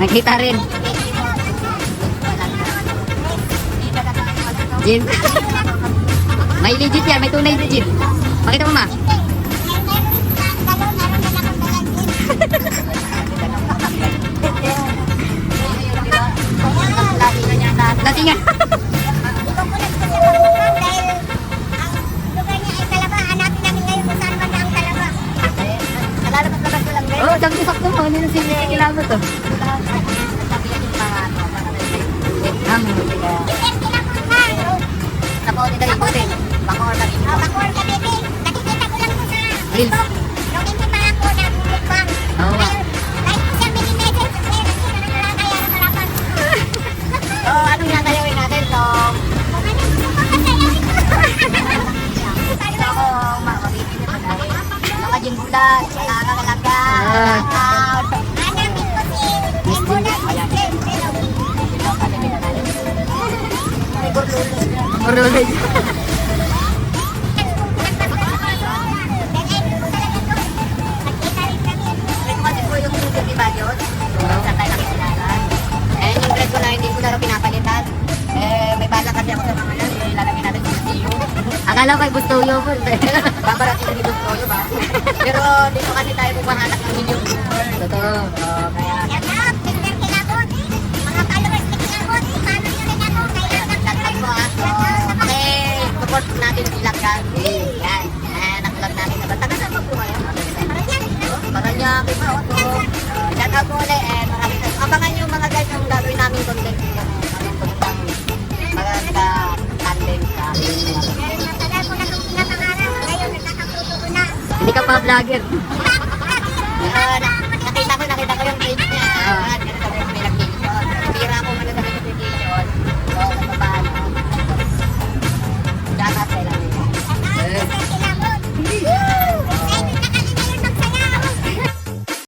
Nakita rin. Jim. May legit yan, may tunay legit. Pakita mo ma. Lasing nga. Oh, sakto-sakto mo. Hindi na sila kailangan to. Nakuha nila yung putin. Bakor kami. Bakor kami. Nakikita ko lang po sa TikTok. Nung hindi pa ako nag-mukbang. Kahit po siya mini-message. Nakikita na lang kaya na malapan. So, anong natayawin natin? So, ako, makabibili pa na rin. Nakajing bulan, nakakalaga, knockout. Hanapin ko si Bulan. Marulay. Kasi po yung beauty values, sa tayo nakikilala. Eh, yung dress ko na hindi ko na rin pinapalitan. Eh, may bala kasi ako sa mga yan, lalagyan natin sa siyo. Akala ko ay Bustoyo po. Babarating na ni Bustoyo ba? Pero dito kasi tayo pumahanap ng million. Totoo. Kaya... support natin sila kasi. Yan. Naklog natin na ba? Taga-saan po kayo? Paranaque pa. Shout out po ulit. Maraming abangan nyo mga guys yung gagawin namin content. Maganda-tandem sa hindi ka pa vlogger.